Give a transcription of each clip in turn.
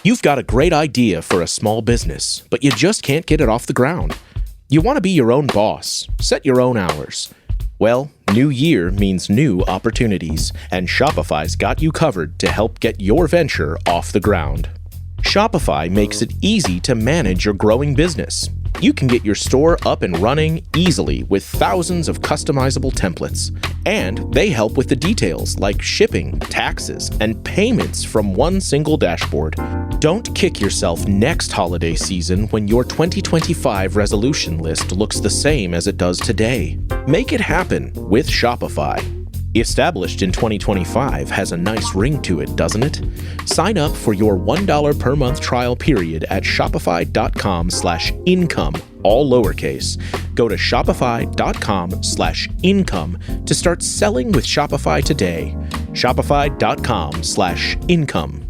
You've got a great idea for a small business, but you just can't get it off the ground. You want to be your own boss, set your own hours. Well, new year means new opportunities, and Shopify's got you covered to help get your venture off the ground. Shopify makes it easy to manage your growing business. You can get your store up and running easily with thousands of customizable templates. And they help with the details like shipping, taxes, and payments from one single dashboard. Don't kick yourself next holiday season when your 2025 resolution list looks the same as it does today. Make it happen with Shopify. Established in 2025 has a nice ring to it, doesn't it? Sign up for your $1 per month trial period at shopify.com/income, all lowercase. Go to shopify.com/income to start selling with Shopify today. Shopify.com/income.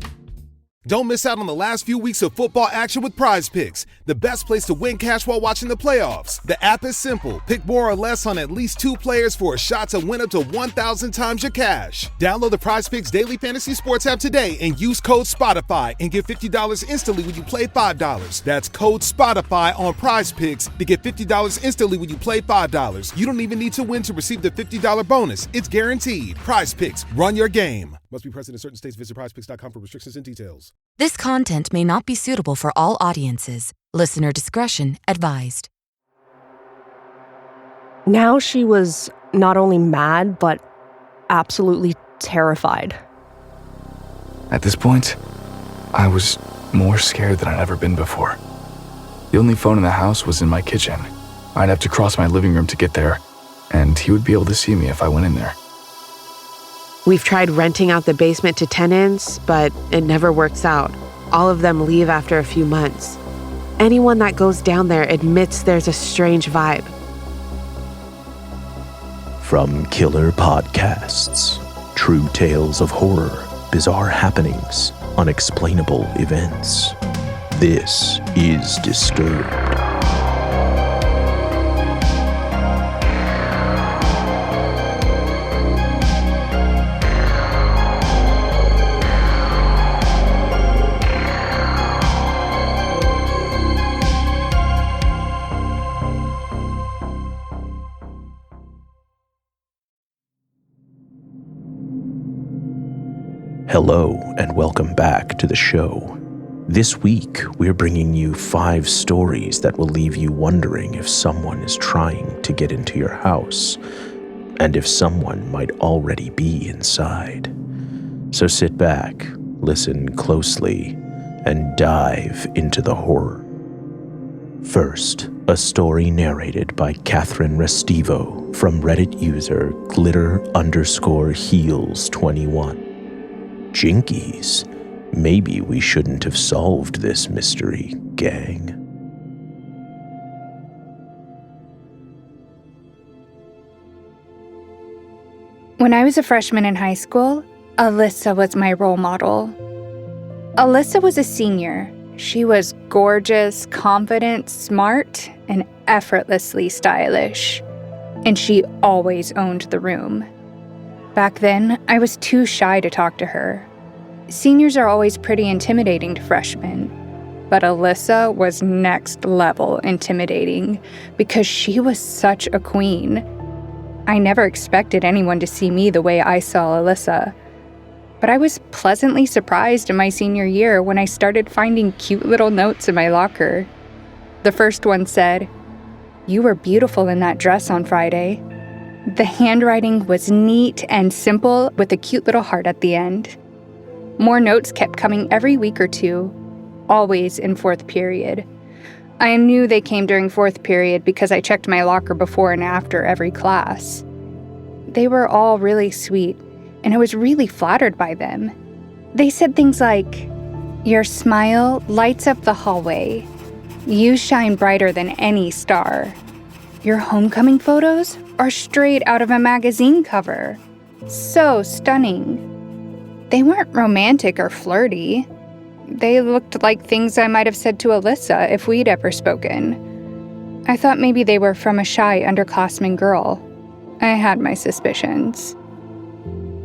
Don't miss out on the last few weeks of football action with Prize Picks, the best place to win cash while watching the playoffs. The app is simple. Pick more or less on at least 2 players for a shot to win up to 1,000 times your cash. Download the Prize Picks Daily Fantasy Sports app today and use code SPOTIFY and get $50 instantly when you play $5. That's code SPOTIFY on Prize Picks to get $50 instantly when you play $5. You don't even need to win to receive the $50 bonus. It's guaranteed. Prize Picks. Run your game. Must be present in certain states. Visit prizepicks.com for restrictions and details. This content may not be suitable for all audiences. Listener discretion advised. Now she was not only mad, but absolutely terrified. At this point, I was more scared than I'd ever been before. The only phone in the house was in my kitchen. I'd have to cross my living room to get there, and he would be able to see me if I went in there. We've tried renting out the basement to tenants, but it never works out. All of them leave after a few months. Anyone that goes down there admits there's a strange vibe. From killer podcasts, true tales of horror, bizarre happenings, unexplainable events. This is Disturbed. Hello, and welcome back to the show. This week, we're bringing you 5 stories that will leave you wondering if someone is trying to get into your house, and if someone might already be inside. So sit back, listen closely, and dive into the horror. First, a story narrated by Catherine Restivo from Reddit user glitter_heels21. Jinkies, maybe we shouldn't have solved this mystery, gang. When I was a freshman in high school, Alyssa was my role model. Alyssa was a senior. She was gorgeous, confident, smart, and effortlessly stylish. And she always owned the room. Back then, I was too shy to talk to her. Seniors are always pretty intimidating to freshmen, but Alyssa was next level intimidating because she was such a queen. I never expected anyone to see me the way I saw Alyssa, but I was pleasantly surprised in my senior year when I started finding cute little notes in my locker. The first one said, "You were beautiful in that dress on Friday." The handwriting was neat and simple with a cute little heart at the end. More notes kept coming every week or two, always in 4th period. I knew they came during 4th period because I checked my locker before and after every class. They were all really sweet, and I was really flattered by them. They said things like, "Your smile lights up the hallway. You shine brighter than any star. Your homecoming photos are straight out of a magazine cover. So stunning." They weren't romantic or flirty. They looked like things I might have said to Alyssa if we'd ever spoken. I thought maybe they were from a shy underclassmen girl. I had my suspicions.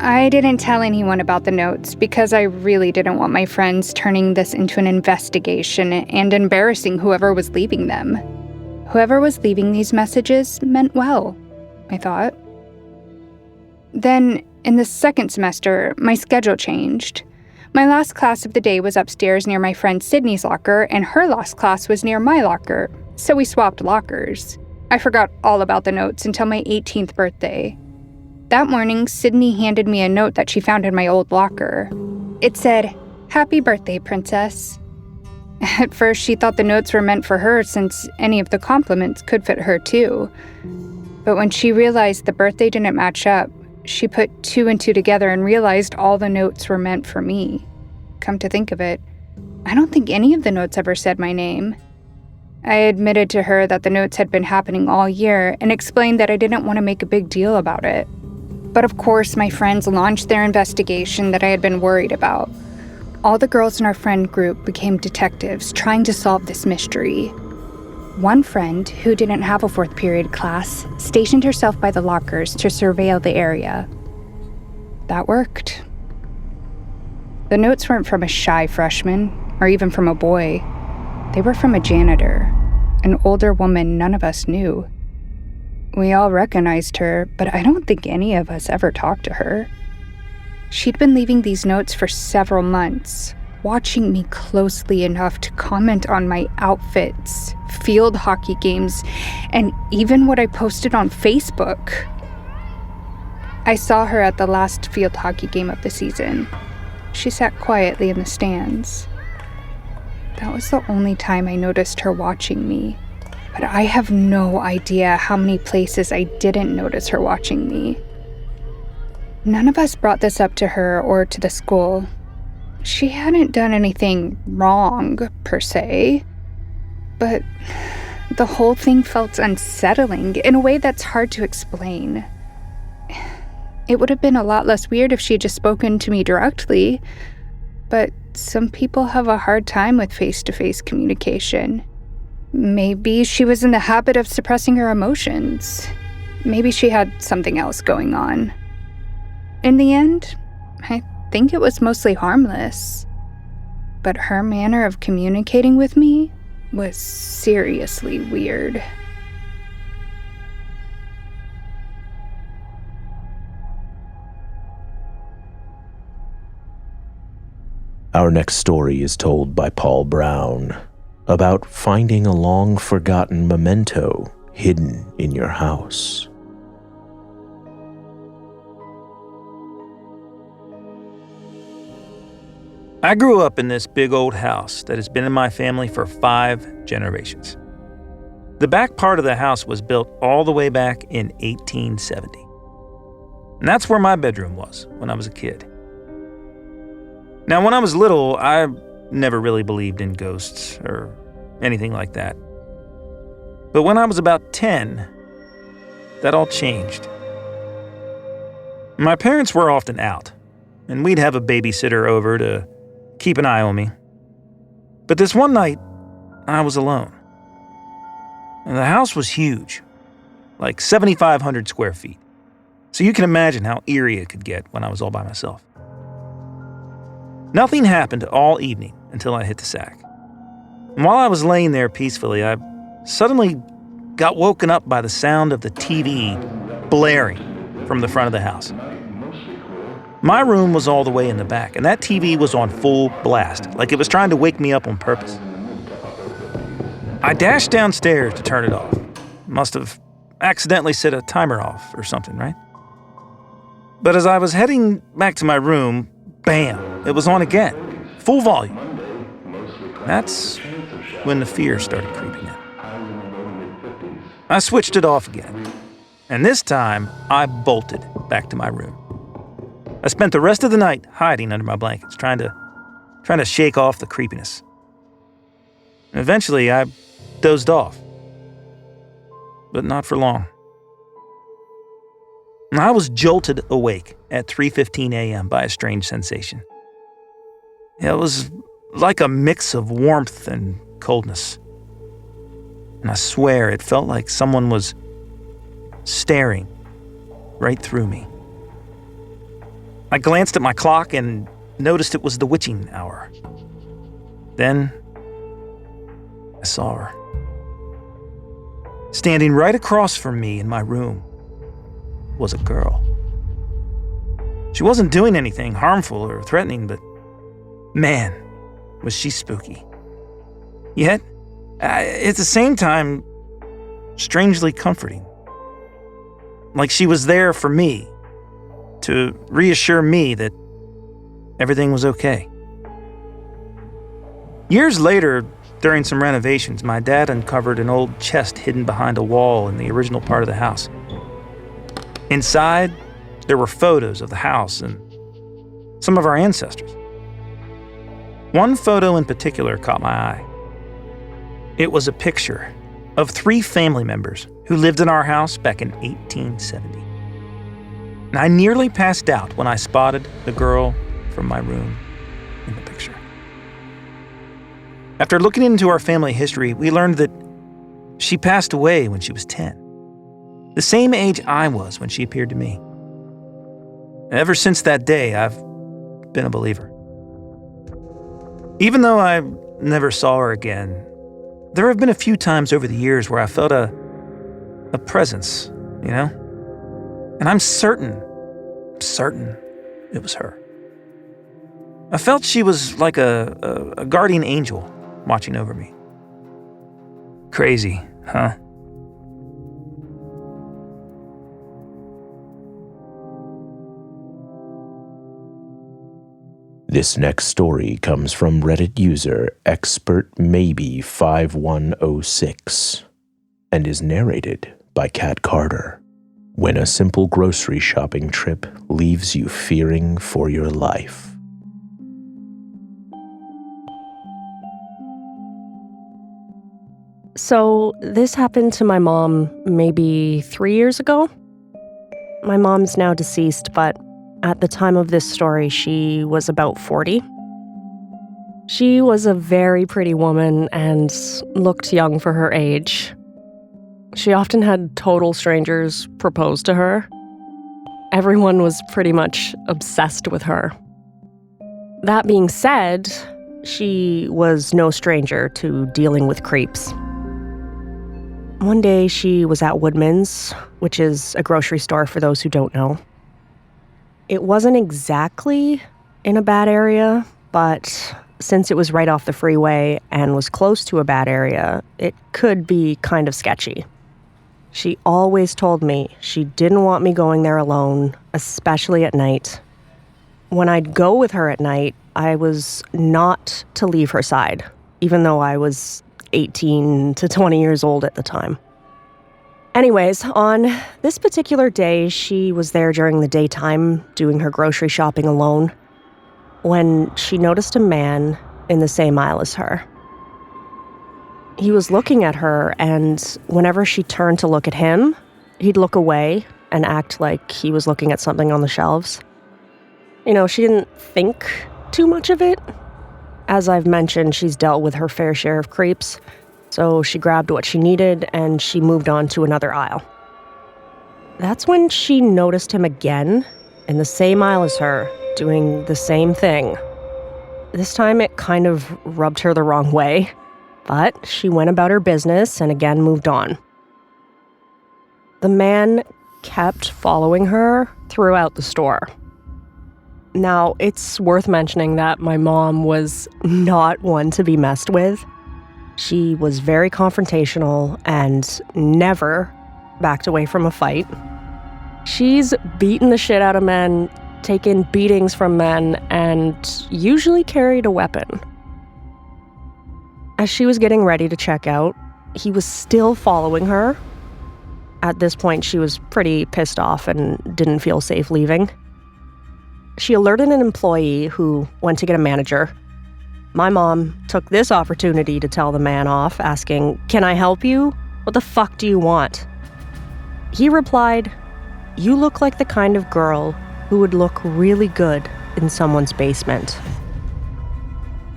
I didn't tell anyone about the notes because I really didn't want my friends turning this into an investigation and embarrassing whoever was leaving them. Whoever was leaving these messages meant well, I thought. Then, in the second semester, my schedule changed. My last class of the day was upstairs near my friend Sydney's locker, and her last class was near my locker, so we swapped lockers. I forgot all about the notes until my 18th birthday. That morning, Sydney handed me a note that she found in my old locker. It said, "Happy birthday, princess." At first, she thought the notes were meant for her since any of the compliments could fit her too. But when she realized the birthday didn't match up, she put 2 and 2 together and realized all the notes were meant for me. Come to think of it, I don't think any of the notes ever said my name. I admitted to her that the notes had been happening all year and explained that I didn't want to make a big deal about it. But of course, my friends launched their investigation that I had been worried about. All the girls in our friend group became detectives trying to solve this mystery. One friend, who didn't have a 4th period class, stationed herself by the lockers to surveil the area. That worked. The notes weren't from a shy freshman, or even from a boy. They were from a janitor, an older woman none of us knew. We all recognized her, but I don't think any of us ever talked to her. She'd been leaving these notes for several months, watching me closely enough to comment on my outfits, field hockey games, and even what I posted on Facebook. I saw her at the last field hockey game of the season. She sat quietly in the stands. That was the only time I noticed her watching me, but I have no idea how many places I didn't notice her watching me. None of us brought this up to her or to the school. She hadn't done anything wrong, per se, but the whole thing felt unsettling in a way that's hard to explain. It would have been a lot less weird if she had just spoken to me directly, but some people have a hard time with face-to-face communication. Maybe she was in the habit of suppressing her emotions. Maybe she had something else going on. In the end, I think it was mostly harmless. But her manner of communicating with me was seriously weird. Our next story is told by Paul Brown about finding a long-forgotten memento hidden in your house. I grew up in this big old house that has been in my family for 5 generations. The back part of the house was built all the way back in 1870. And that's where my bedroom was when I was a kid. Now, when I was little, I never really believed in ghosts or anything like that. But when I was about 10, that all changed. My parents were often out, and we'd have a babysitter over to keep an eye on me. But this one night, I was alone. And the house was huge, like 7,500 square feet. So you can imagine how eerie it could get when I was all by myself. Nothing happened all evening until I hit the sack. And while I was laying there peacefully, I suddenly got woken up by the sound of the TV blaring from the front of the house. My room was all the way in the back, and that TV was on full blast, like it was trying to wake me up on purpose. I dashed downstairs to turn it off. Must have accidentally set a timer off or something, right? But as I was heading back to my room, bam, it was on again, full volume. That's when the fear started creeping in. I switched it off again, and this time I bolted back to my room. I spent the rest of the night hiding under my blankets, trying to shake off the creepiness. And eventually, I dozed off, but not for long. And I was jolted awake at 3:15 a.m. by a strange sensation. It was like a mix of warmth and coldness. And I swear it felt like someone was staring right through me. I glanced at my clock and noticed it was the witching hour. Then I saw her. Standing right across from me in my room was a girl. She wasn't doing anything harmful or threatening, but man, was she spooky. Yet, at the same time, strangely comforting. Like she was there for me, to reassure me that everything was okay. Years later, during some renovations, my dad uncovered an old chest hidden behind a wall in the original part of the house. Inside, there were photos of the house and some of our ancestors. One photo in particular caught my eye. It was a picture of 3 family members who lived in our house back in 1870. And I nearly passed out when I spotted the girl from my room in the picture. After looking into our family history, we learned that she passed away when she was 10, the same age I was when she appeared to me. Ever since that day, I've been a believer. Even though I never saw her again, there have been a few times over the years where I felt a presence, you know? And I'm certain it was her. I felt she was like a guardian angel watching over me. Crazy, huh? This next story comes from Reddit user ExpertMaybe5106 and is narrated by Kat Carter. When a simple grocery shopping trip leaves you fearing for your life. So this happened to my mom maybe 3 years ago. My mom's now deceased, but at the time of this story, she was about 40. She was a very pretty woman and looked young for her age. She often had total strangers propose to her. Everyone was pretty much obsessed with her. That being said, she was no stranger to dealing with creeps. One day she was at Woodman's, which is a grocery store for those who don't know. It wasn't exactly in a bad area, but since it was right off the freeway and was close to a bad area, it could be kind of sketchy. She always told me she didn't want me going there alone, especially at night. When I'd go with her at night, I was not to leave her side, even though I was 18 to 20 years old at the time. Anyways, on this particular day, she was there during the daytime doing her grocery shopping alone when she noticed a man in the same aisle as her. He was looking at her, and whenever she turned to look at him, he'd look away and act like he was looking at something on the shelves. You know, she didn't think too much of it. As I've mentioned, she's dealt with her fair share of creeps, so she grabbed what she needed and she moved on to another aisle. That's when she noticed him again, in the same aisle as her, doing the same thing. This time it kind of rubbed her the wrong way, but she went about her business and again moved on. The man kept following her throughout the store. Now, it's worth mentioning that my mom was not one to be messed with. She was very confrontational and never backed away from a fight. She's beaten the shit out of men, taken beatings from men, and usually carried a weapon. As she was getting ready to check out, he was still following her. At this point, she was pretty pissed off and didn't feel safe leaving. She alerted an employee who went to get a manager. My mom took this opportunity to tell the man off, asking, "Can I help you? What the fuck do you want?" He replied, "You look like the kind of girl who would look really good in someone's basement."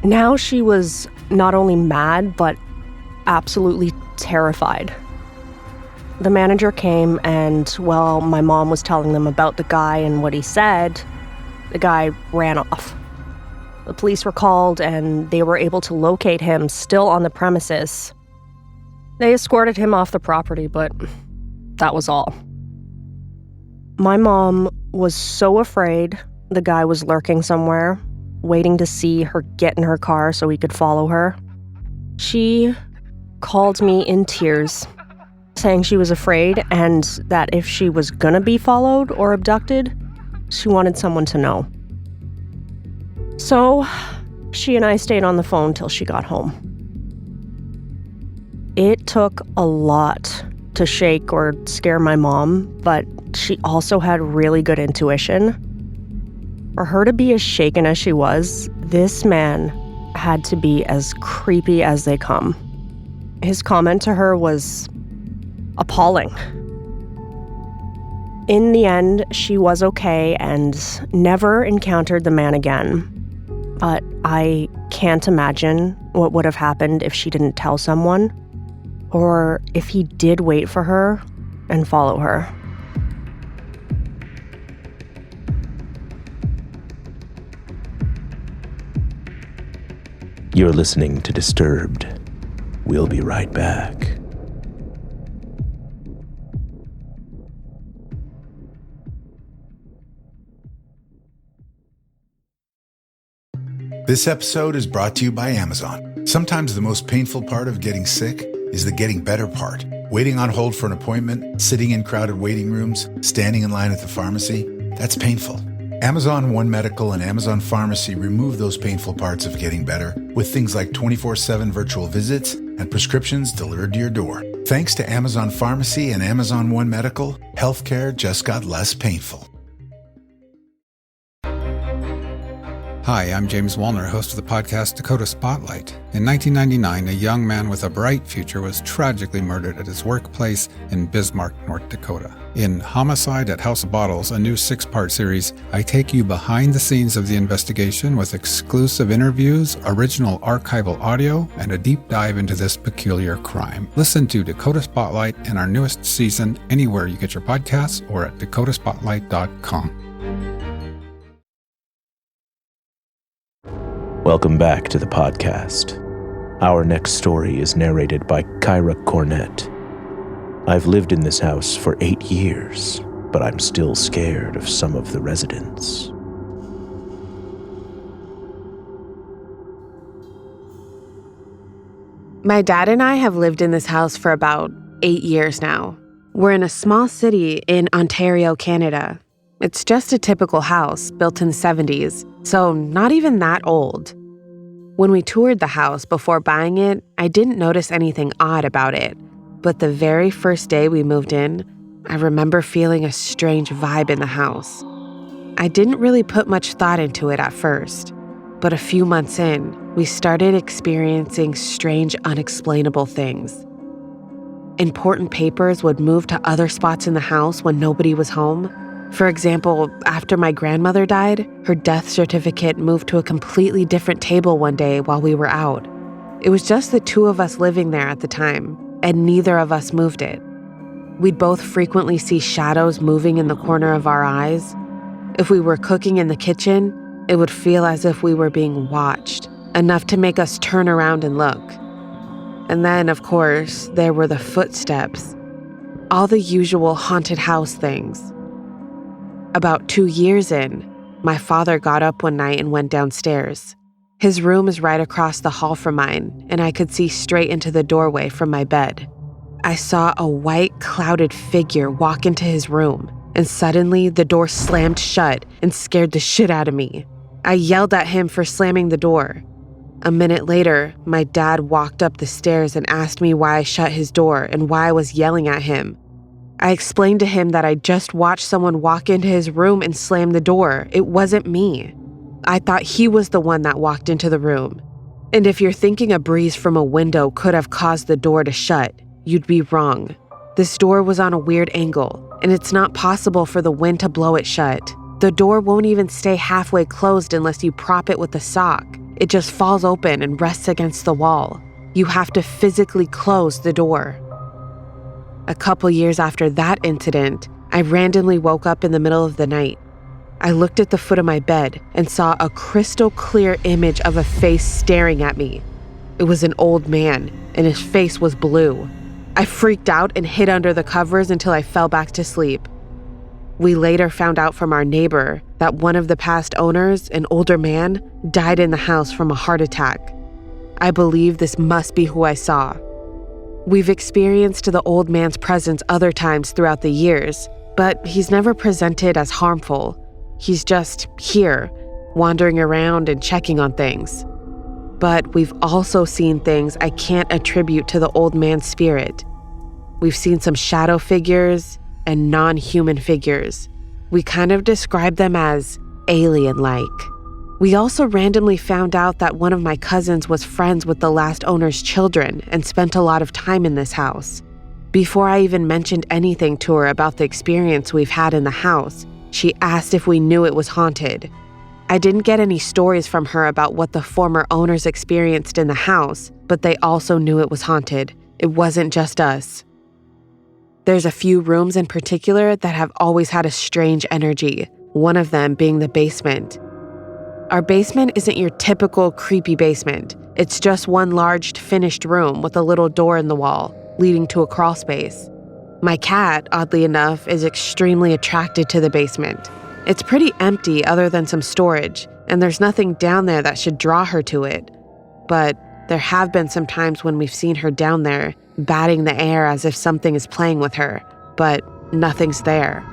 Now she was not only mad, but absolutely terrified. The manager came and, while my mom was telling them about the guy and what he said, The guy ran off. The police were called and they were able to locate him still on the premises. They escorted him off the property, but that was all. My mom was so afraid the guy was lurking somewhere, waiting to see her get in her car so he could follow her. She called me in tears, saying she was afraid and that if she was gonna be followed or abducted, she wanted someone to know. So, she and I stayed on the phone till she got home. It took a lot to shake or scare my mom, but she also had really good intuition. For her to be as shaken as she was, this man had to be as creepy as they come. His comment to her was appalling. In the end, she was okay and never encountered the man again. But I can't imagine what would have happened if she didn't tell someone, or if he did wait for her and follow her. You're listening to Disturbed. We'll be right back. This episode is brought to you by Amazon. Sometimes the most painful part of getting sick is the getting better part. Waiting on hold for an appointment, sitting in crowded waiting rooms, standing in line at the pharmacy, that's painful. Amazon One Medical and Amazon Pharmacy remove those painful parts of getting better with things like 24/7 virtual visits and prescriptions delivered to your door. Thanks to Amazon Pharmacy and Amazon One Medical, healthcare just got less painful. Hi, I'm James Wallner, host of the podcast Dakota Spotlight. In 1999, a young man with a bright future was tragically murdered at his workplace in Bismarck, North Dakota. In Homicide at House of Bottles, a new 6-part series, I take you behind the scenes of the investigation with exclusive interviews, original archival audio, and a deep dive into this peculiar crime. Listen to Dakota Spotlight in our newest season anywhere you get your podcasts or at dakotaspotlight.com. Welcome back to the podcast. Our next story is narrated by Kyra Cornett. I've lived in this house for 8 years, but I'm still scared of some of the residents. My dad and I have lived in this house for about 8 years now. We're in a small city in Ontario, Canada. It's just a typical house built in the 70s, so not even that old. When we toured the house before buying it, I didn't notice anything odd about it. But the very first day we moved in, I remember feeling a strange vibe in the house. I didn't really put much thought into it at first, but a few months in, we started experiencing strange, unexplainable things. Important papers would move to other spots in the house when nobody was home. For example, after my grandmother died, her death certificate moved to a completely different table one day while we were out. It was just the two of us living there at the time, and neither of us moved it. We'd both frequently see shadows moving in the corner of our eyes. If we were cooking in the kitchen, it would feel as if we were being watched, enough to make us turn around and look. And then, of course, there were the footsteps. All the usual haunted house things. About 2 years in, my father got up one night and went downstairs. His room is right across the hall from mine, and I could see straight into the doorway from my bed. I saw a white, clouded figure walk into his room, and suddenly the door slammed shut and scared the shit out of me. I yelled at him for slamming the door. A minute later, my dad walked up the stairs and asked me why I shut his door and why I was yelling at him. I explained to him that I just watched someone walk into his room and slam the door. It wasn't me. I thought he was the one that walked into the room. And if you're thinking a breeze from a window could have caused the door to shut, you'd be wrong. This door was on a weird angle, and it's not possible for the wind to blow it shut. The door won't even stay halfway closed unless you prop it with a sock. It just falls open and rests against the wall. You have to physically close the door. A couple years after that incident, I randomly woke up in the middle of the night. I looked at the foot of my bed and saw a crystal clear image of a face staring at me. It was an old man, and his face was blue. I freaked out and hid under the covers until I fell back to sleep. We later found out from our neighbor that one of the past owners, an older man, died in the house from a heart attack. I believe this must be who I saw. We've experienced the old man's presence other times throughout the years, but he's never presented as harmful. He's just here, wandering around and checking on things. But we've also seen things I can't attribute to the old man's spirit. We've seen some shadow figures and non-human figures. We kind of describe them as alien-like. We also randomly found out that one of my cousins was friends with the last owner's children and spent a lot of time in this house. Before I even mentioned anything to her about the experience we've had in the house, she asked if we knew it was haunted. I didn't get any stories from her about what the former owners experienced in the house, but they also knew it was haunted. It wasn't just us. There's a few rooms in particular that have always had a strange energy, one of them being the basement. Our basement isn't your typical creepy basement. It's just one large finished room with a little door in the wall, leading to a crawl space. My cat, oddly enough, is extremely attracted to the basement. It's pretty empty other than some storage, and there's nothing down there that should draw her to it. But there have been some times when we've seen her down there, batting the air as if something is playing with her, but nothing's there.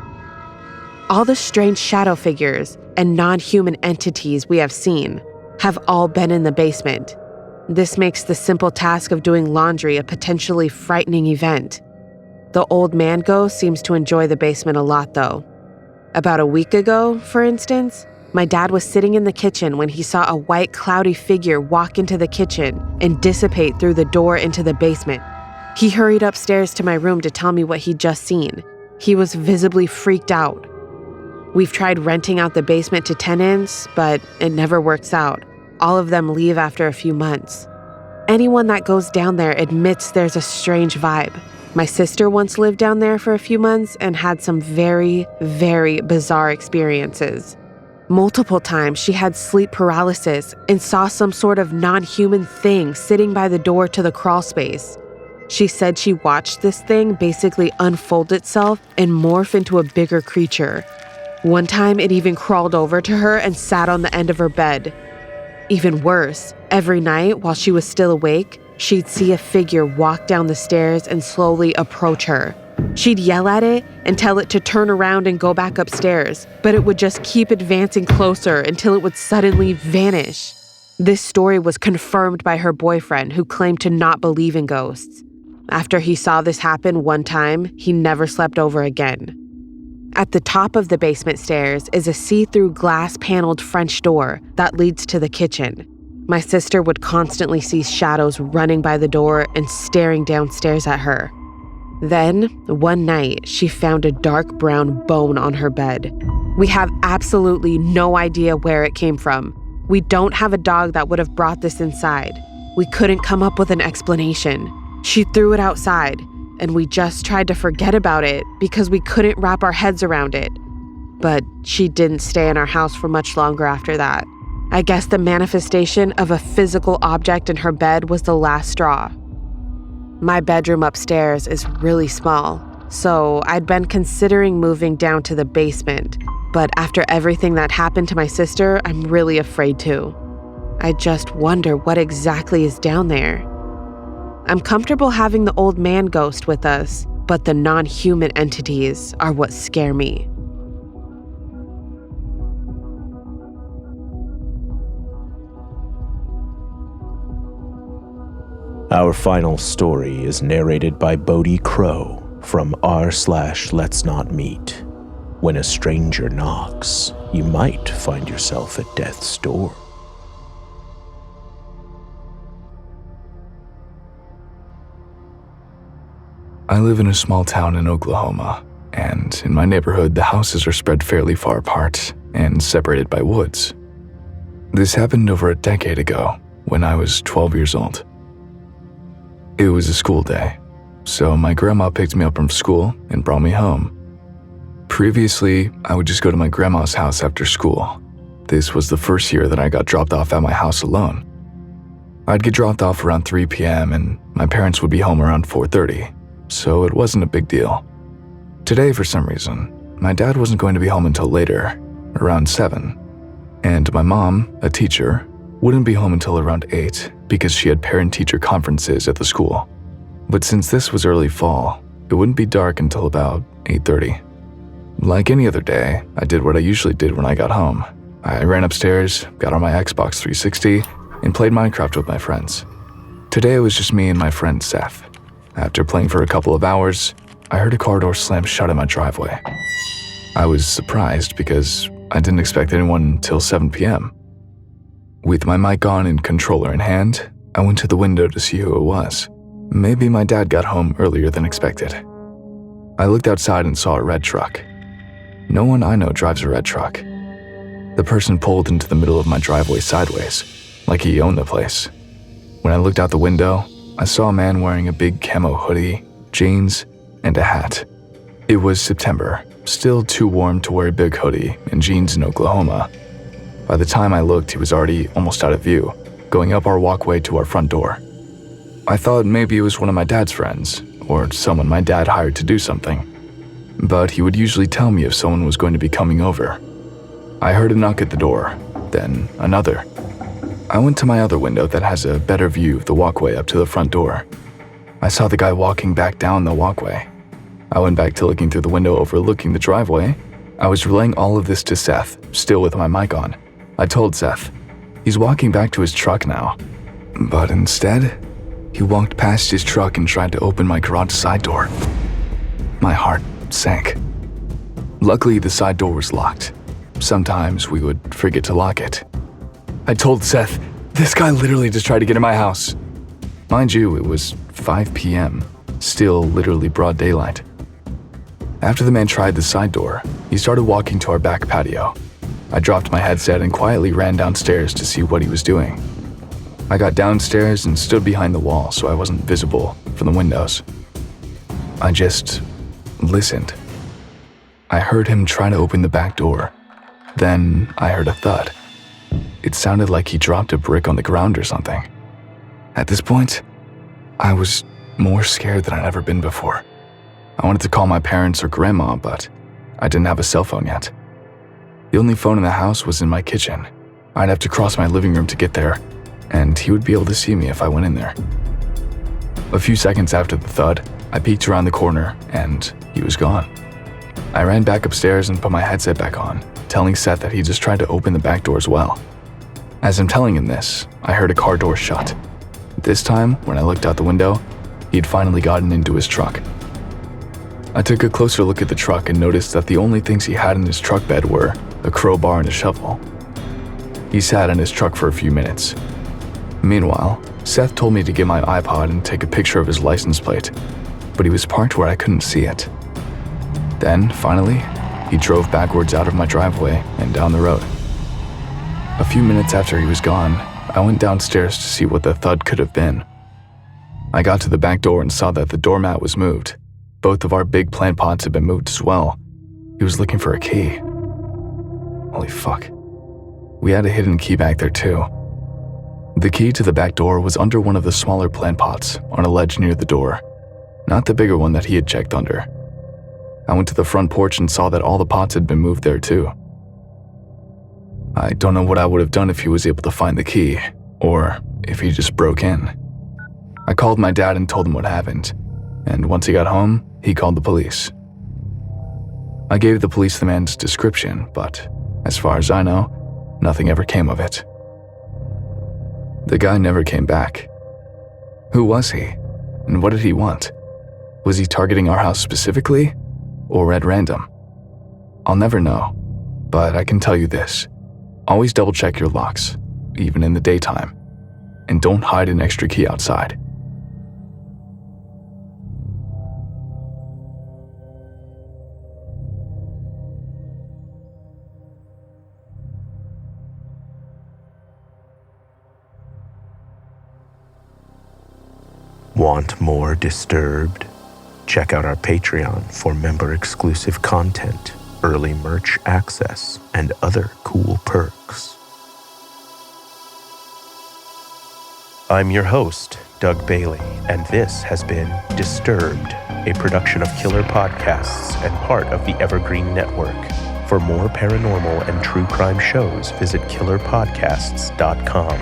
All the strange shadow figures and non-human entities we have seen have all been in the basement. This makes the simple task of doing laundry a potentially frightening event. The old man ghost seems to enjoy the basement a lot, though. About a week ago, for instance, my dad was sitting in the kitchen when he saw a white cloudy figure walk into the kitchen and dissipate through the door into the basement. He hurried upstairs to my room to tell me what he'd just seen. He was visibly freaked out. We've tried renting out the basement to tenants, but it never works out. All of them leave after a few months. Anyone that goes down there admits there's a strange vibe. My sister once lived down there for a few months and had some very, very bizarre experiences. Multiple times she had sleep paralysis and saw some sort of non-human thing sitting by the door to the crawl space. She said she watched this thing basically unfold itself and morph into a bigger creature. One time it even crawled over to her and sat on the end of her bed. Even worse, every night while she was still awake, she'd see a figure walk down the stairs and slowly approach her. She'd yell at it and tell it to turn around and go back upstairs, but it would just keep advancing closer until it would suddenly vanish. This story was confirmed by her boyfriend, who claimed to not believe in ghosts. After he saw this happen one time, he never slept over again. At the top of the basement stairs is a see-through glass-paneled French door that leads to the kitchen. My sister would constantly see shadows running by the door and staring downstairs at her. Then, one night, she found a dark brown bone on her bed. We have absolutely no idea where it came from. We don't have a dog that would have brought this inside. We couldn't come up with an explanation. She threw it outside, and we just tried to forget about it because we couldn't wrap our heads around it. But she didn't stay in our house for much longer after that. I guess the manifestation of a physical object in her bed was the last straw. My bedroom upstairs is really small, so I'd been considering moving down to the basement, but after everything that happened to my sister, I'm really afraid to. I just wonder what exactly is down there. I'm comfortable having the old man ghost with us, but the non-human entities are what scare me. Our final story is narrated by Bodhi Crowe from r/Let's Not Meet. When a stranger knocks, you might find yourself at death's door. I live in a small town in Oklahoma, and in my neighborhood, the houses are spread fairly far apart and separated by woods. This happened over a decade ago when I was 12 years old. It was a school day, so my grandma picked me up from school and brought me home. Previously, I would just go to my grandma's house after school. This was the first year that I got dropped off at my house alone. I'd get dropped off around 3 p.m. and my parents would be home around 4:30, so it wasn't a big deal. Today, for some reason, my dad wasn't going to be home until later, around 7, and my mom, a teacher, wouldn't be home until around 8 because she had parent-teacher conferences at the school. But since this was early fall, it wouldn't be dark until about 8:30. Like any other day, I did what I usually did when I got home. I ran upstairs, got on my Xbox 360, and played Minecraft with my friends. Today it was just me and my friend Seth. After playing for a couple of hours, I heard a car door slam shut in my driveway. I was surprised because I didn't expect anyone until 7 p.m. With my mic on and controller in hand, I went to the window to see who it was. Maybe my dad got home earlier than expected. I looked outside and saw a red truck. No one I know drives a red truck. The person pulled into the middle of my driveway sideways, like he owned the place. When I looked out the window, I saw a man wearing a big camo hoodie, jeans, and a hat. It was September, still too warm to wear a big hoodie and jeans in Oklahoma. By the time I looked, he was already almost out of view, going up our walkway to our front door. I thought maybe it was one of my dad's friends, or someone my dad hired to do something. But he would usually tell me if someone was going to be coming over. I heard a knock at the door, then another. I went to my other window that has a better view of the walkway up to the front door. I saw the guy walking back down the walkway. I went back to looking through the window overlooking the driveway. I was relaying all of this to Seth, still with my mic on. I told Seth, he's walking back to his truck now. But instead, he walked past his truck and tried to open my garage side door. My heart sank. Luckily, the side door was locked. Sometimes we would forget to lock it. I told Seth, this guy literally just tried to get in my house. Mind you, it was 5 p.m., still literally broad daylight. After the man tried the side door, he started walking to our back patio. I dropped my headset and quietly ran downstairs to see what he was doing. I got downstairs and stood behind the wall so I wasn't visible from the windows. I just listened. I heard him try to open the back door. Then I heard a thud. It sounded like he dropped a brick on the ground or something. At this point, I was more scared than I'd ever been before. I wanted to call my parents or grandma, but I didn't have a cell phone yet. The only phone in the house was in my kitchen. I'd have to cross my living room to get there, and he would be able to see me if I went in there. A few seconds after the thud, I peeked around the corner, and he was gone. I ran back upstairs and put my headset back on, telling Seth that he just tried to open the back door as well. As I'm telling him this, I heard a car door shut. This time, when I looked out the window, he'd finally gotten into his truck. I took a closer look at the truck and noticed that the only things he had in his truck bed were a crowbar and a shovel. He sat in his truck for a few minutes. Meanwhile, Seth told me to get my iPod and take a picture of his license plate, but he was parked where I couldn't see it. Then, finally, he drove backwards out of my driveway and down the road. A few minutes after he was gone, I went downstairs to see what the thud could have been. I got to the back door and saw that the doormat was moved. Both of our big plant pots had been moved as well. He was looking for a key. Holy fuck. We had a hidden key back there too. The key to the back door was under one of the smaller plant pots on a ledge near the door, not the bigger one that he had checked under. I went to the front porch and saw that all the pots had been moved there too. I don't know what I would have done if he was able to find the key, or if he just broke in. I called my dad and told him what happened, and once he got home, he called the police. I gave the police the man's description, but as far as I know, nothing ever came of it. The guy never came back. Who was he? And what did he want? Was he targeting our house specifically, or at random? I'll never know, but I can tell you this. Always double check your locks, even in the daytime, and don't hide an extra key outside. Want more Disturbed? Check out our Patreon for member-exclusive content early merch access, and other cool perks. I'm your host, Doug Bailey, and this has been Disturbed, a production of Killer Podcasts and part of the Evergreen Network. For more paranormal and true crime shows, visit killerpodcasts.com.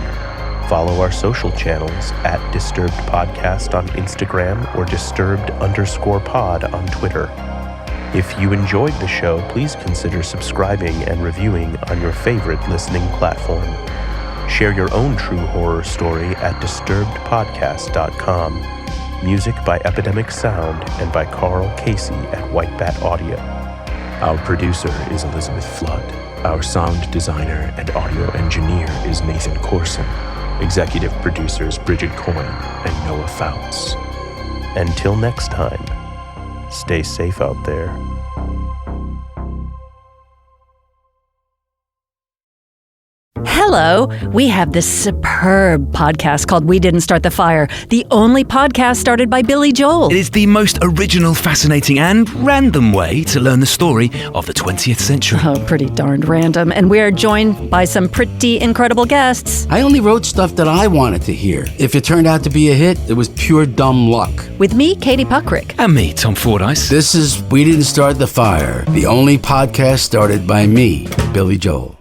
Follow our social channels at Disturbed Podcast on Instagram or Disturbed_pod on Twitter. If you enjoyed the show, please consider subscribing and reviewing on your favorite listening platform. Share your own true horror story at disturbedpodcast.com. Music by Epidemic Sound and by Carl Casey at White Bat Audio. Our producer is Elizabeth Flood. Our sound designer and audio engineer is Nathan Corson. Executive producers Bridget Coyne and Noah Fouts. Until next time, stay safe out there. Hello, we have this superb podcast called We Didn't Start the Fire, the only podcast started by Billy Joel. It is the most original, fascinating, and random way to learn the story of the 20th century. Oh, pretty darned random. And we are joined by some pretty incredible guests. I only wrote stuff that I wanted to hear. If it turned out to be a hit, it was pure dumb luck. With me, Katie Puckrick. And me, Tom Fordyce. This is We Didn't Start the Fire, the only podcast started by me, Billy Joel.